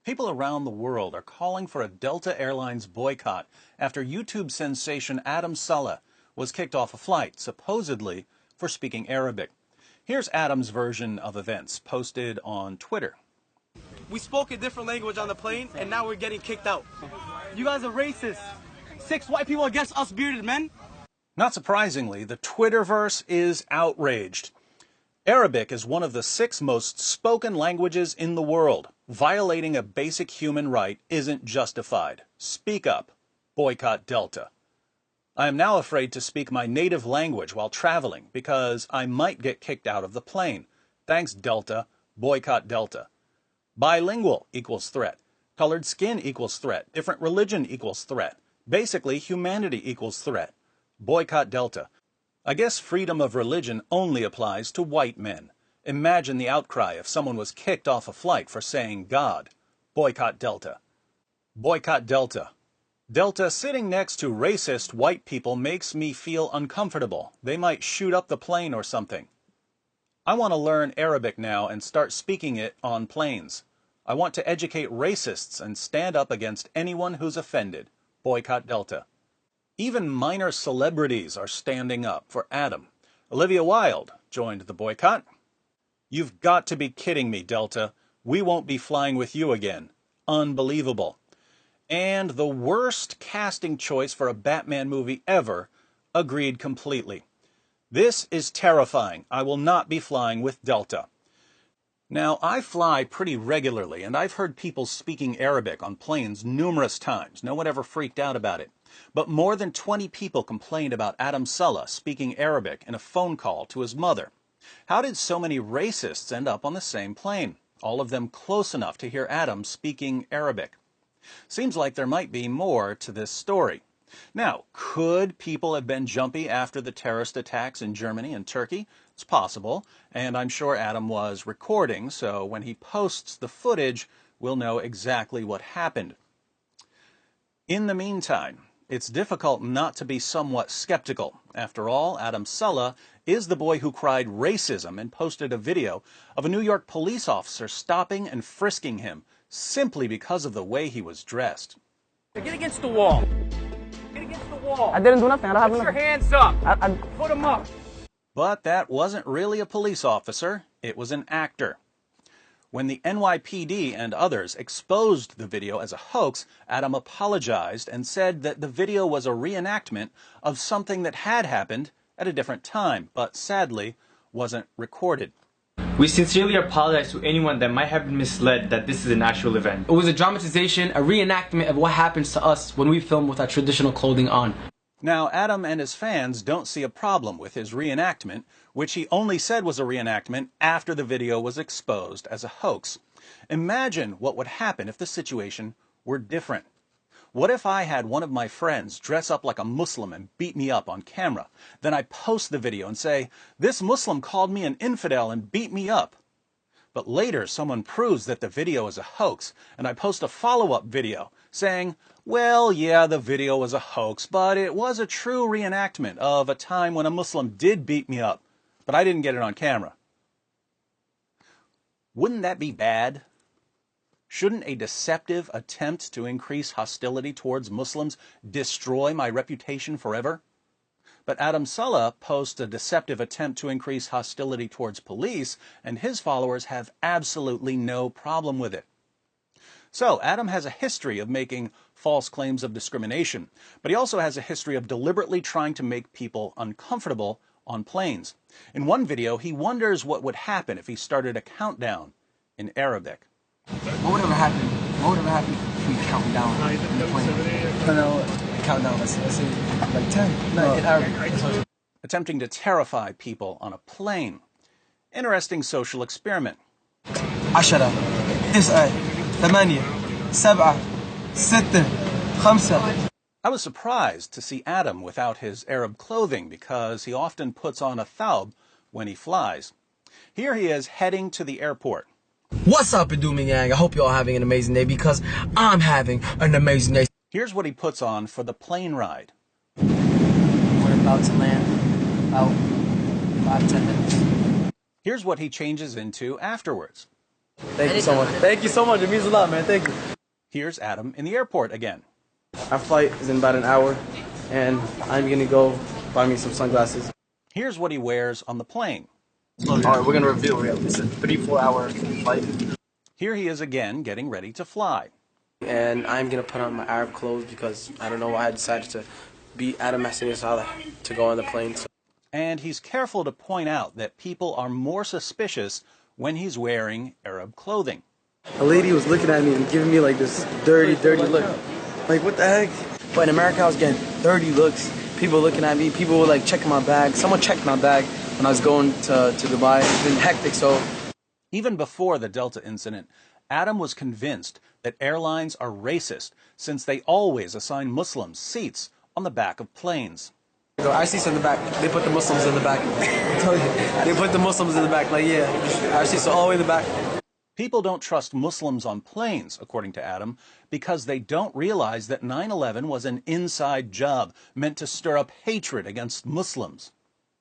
People around the world are calling for a Delta Airlines boycott after YouTube sensation Adam Saleh was kicked off a flight, supposedly for speaking Arabic. Here's Adam's version of events, posted on Twitter. We spoke a different language on the plane, and now we're getting kicked out. You guys are racist. 6 white people against us bearded men. Not surprisingly, the Twitterverse is outraged. Arabic is one of the 6 most spoken languages in the world. Violating a basic human right isn't justified. Speak up. Boycott Delta. I am now afraid to speak my native language while traveling because I might get kicked out of the plane. Thanks, Delta. Boycott Delta. Bilingual equals threat. Colored skin equals threat. Different religion equals threat. Basically, humanity equals threat. Boycott Delta. I guess freedom of religion only applies to white men. Imagine the outcry if someone was kicked off a flight for saying God. Boycott Delta. Boycott Delta. Delta sitting next to racist white people makes me feel uncomfortable. They might shoot up the plane or something. I want to learn Arabic now and start speaking it on planes. I want to educate racists and stand up against anyone who's offended. Boycott Delta. Even minor celebrities are standing up for Adam. Olivia Wilde joined the boycott. You've got to be kidding me, Delta. We won't be flying with you again. Unbelievable. And the worst casting choice for a Batman movie ever agreed completely. This is terrifying. I will not be flying with Delta. Now, I fly pretty regularly, and I've heard people speaking Arabic on planes numerous times. No one ever freaked out about it. But more than 20 people complained about Adam Saleh speaking Arabic in a phone call to his mother. How did so many racists end up on the same plane? All of them close enough to hear Adam speaking Arabic. Seems like there might be more to this story. Now, could people have been jumpy after the terrorist attacks in Germany and Turkey? It's possible, and I'm sure Adam was recording, so when he posts the footage, we'll know exactly what happened. In the meantime, it's difficult not to be somewhat skeptical. After all, Adam Saleh is the boy who cried racism and posted a video of a New York police officer stopping and frisking him simply because of the way he was dressed. Get against the wall. Get against the wall. I didn't do nothing. I don't have Put nothing. your hands up. I Put them up. But that wasn't really a police officer. It was an actor. When the NYPD and others exposed the video as a hoax, Adam apologized and said that the video was a reenactment of something that had happened at a different time, but sadly wasn't recorded. We sincerely apologize to anyone that might have been misled that this is an actual event. It was a dramatization, a reenactment of what happens to us when we film with our traditional clothing on. Now, Adam and his fans don't see a problem with his reenactment, which he only said was a reenactment after the video was exposed as a hoax. Imagine what would happen if the situation were different. What if I had one of my friends dress up like a Muslim and beat me up on camera? Then I post the video and say, "This Muslim called me an infidel and beat me up." But later someone proves that the video is a hoax, and I post a follow-up video saying, "Well, yeah, the video was a hoax, but it was a true reenactment of a time when a Muslim did beat me up, but I didn't get it on camera." Wouldn't that be bad? Shouldn't a deceptive attempt to increase hostility towards Muslims destroy my reputation forever? But Adam Saleh posts a deceptive attempt to increase hostility towards police, and his followers have absolutely no problem with it. So, Adam has a history of making false claims of discrimination, but he also has a history of deliberately trying to make people uncomfortable on planes. In one video, he wonders what would happen if he started a countdown in Arabic. What would ever happen? What would ever happen if we count down in the plane? No, count down. Let's say like 10. No, in Arabic. Attempting to terrify people on a plane. Interesting social experiment. 10 9 8 7 6 5. I was surprised to see Adam without his Arab clothing because he often puts on a thawb when he flies. Here he is heading to the airport. What's up, Adumi Gang? I hope you're all having an amazing day because I'm having an amazing day. Here's what he puts on for the plane ride. We're about to land about 5-10 minutes. Here's what he changes into afterwards. Thank you so much. Thank you so much. It means a lot, man. Thank you. Here's Adam in the airport again. Our flight is in about an hour, and I'm gonna go buy me some sunglasses. Here's what he wears on the plane. All right, we're gonna reveal it. It's a 3-4 hour flight. Here he is again, getting ready to fly. And I'm gonna put on my Arab clothes because I don't know why I decided to be Adam Saleh to go on the plane. So. And he's careful to point out that people are more suspicious when he's wearing Arab clothing. A lady was looking at me and giving me like this dirty look. Like, what the heck? But in America, I was getting dirty looks. People looking at me. People were like checking my bag. Someone checked my bag when I was going to Dubai. It's been hectic, so. Even before the Delta incident, Adam was convinced that airlines are racist since they always assign Muslims seats on the back of planes. Our seats in the back. They put the Muslims in the back. They put the Muslims in the back. Like, yeah, our seats are all the way in the back. People don't trust Muslims on planes, according to Adam, because they don't realize that 9/11 was an inside job meant to stir up hatred against Muslims.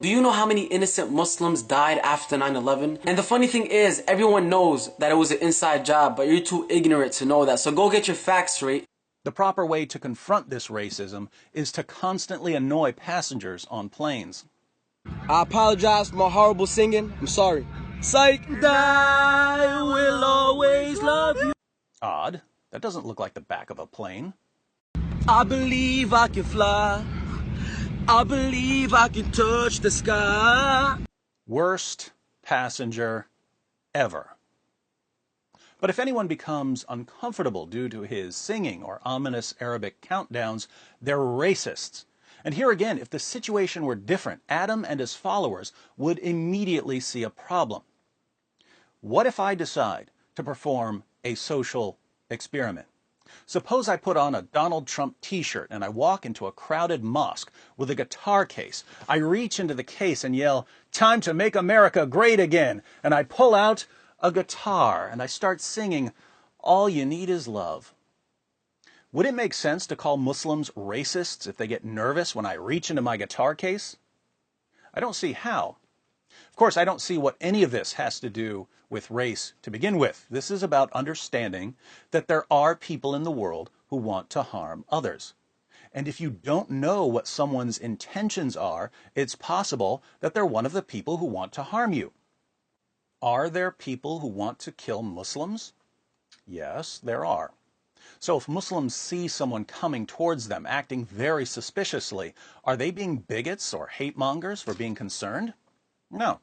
Do you know how many innocent Muslims died after 9/11? And the funny thing is, everyone knows that it was an inside job, but you're too ignorant to know that. So go get your facts straight. The proper way to confront this racism is to constantly annoy passengers on planes. I apologize for my horrible singing. I'm sorry. Psych. I will always love you. Odd. That doesn't look like the back of a plane. I believe I can fly. I believe I can touch the sky. Worst passenger ever. But if anyone becomes uncomfortable due to his singing or ominous Arabic countdowns, they're racists. And here again, if the situation were different, Adam and his followers would immediately see a problem. What if I decide to perform a social experiment? Suppose I put on a Donald Trump t-shirt and I walk into a crowded mosque with a guitar case. I reach into the case and yell, "Time to make America great again." And I pull out a guitar and I start singing, "All you need is love." Would it make sense to call Muslims racists if they get nervous when I reach into my guitar case? I don't see how. Of course, I don't see what any of this has to do with race to begin with. This is about understanding that there are people in the world who want to harm others. And if you don't know what someone's intentions are, it's possible that they're one of the people who want to harm you. Are there people who want to kill Muslims? Yes, there are. So if Muslims see someone coming towards them acting very suspiciously, are they being bigots or hate mongers for being concerned? No.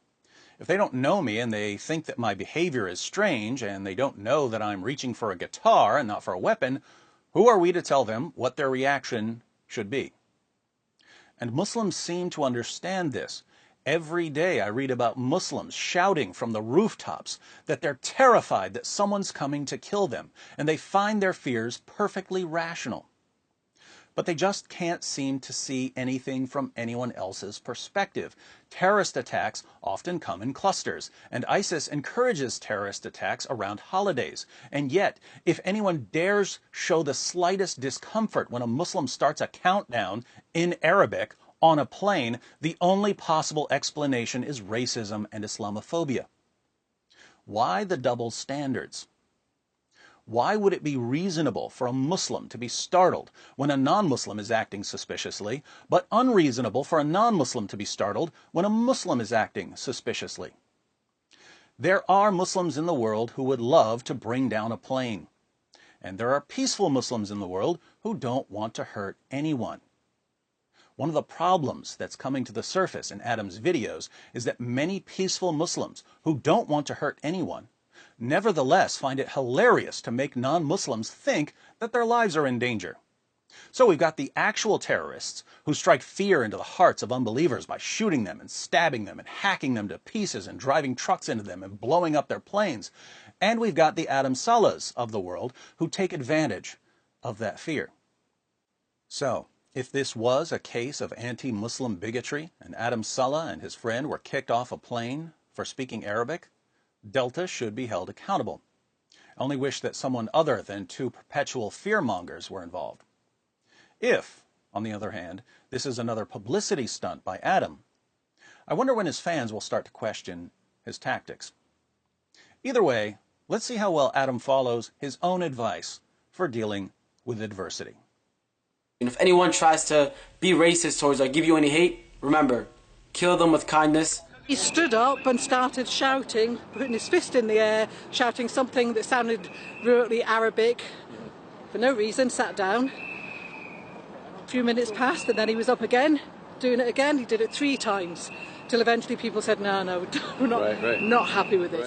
If they don't know me and they think that my behavior is strange and they don't know that I'm reaching for a guitar and not for a weapon, who are we to tell them what their reaction should be? And Muslims seem to understand this. Every day I read about Muslims shouting from the rooftops that they're terrified that someone's coming to kill them, and they find their fears perfectly rational. But they just can't seem to see anything from anyone else's perspective. Terrorist attacks often come in clusters, and ISIS encourages terrorist attacks around holidays. And yet, if anyone dares show the slightest discomfort when a Muslim starts a countdown in Arabic on a plane, the only possible explanation is racism and Islamophobia. Why the double standards? Why would it be reasonable for a Muslim to be startled when a non-Muslim is acting suspiciously, but unreasonable for a non-Muslim to be startled when a Muslim is acting suspiciously? There are Muslims in the world who would love to bring down a plane. And there are peaceful Muslims in the world who don't want to hurt anyone. One of the problems that's coming to the surface in Adam's videos is that many peaceful Muslims who don't want to hurt anyone nevertheless find it hilarious to make non-Muslims think that their lives are in danger. So we've got the actual terrorists who strike fear into the hearts of unbelievers by shooting them and stabbing them and hacking them to pieces and driving trucks into them and blowing up their planes. And we've got the Adam Salehs of the world who take advantage of that fear. So, if this was a case of anti-Muslim bigotry and Adam Saleh and his friend were kicked off a plane for speaking Arabic, Delta should be held accountable. I only wish that someone other than two perpetual fearmongers were involved. If, on the other hand, this is another publicity stunt by Adam, I wonder when his fans will start to question his tactics. Either way, Let's see how well Adam follows his own advice for dealing with adversity. And if anyone tries to be racist towards or give you any hate, remember, kill them with kindness. He stood up and started shouting, putting his fist in the air, shouting something that sounded really Arabic. For no reason, sat down. A few minutes passed and then he was up again, doing it again. He did it 3 times, till eventually people said, no, we're not happy with this.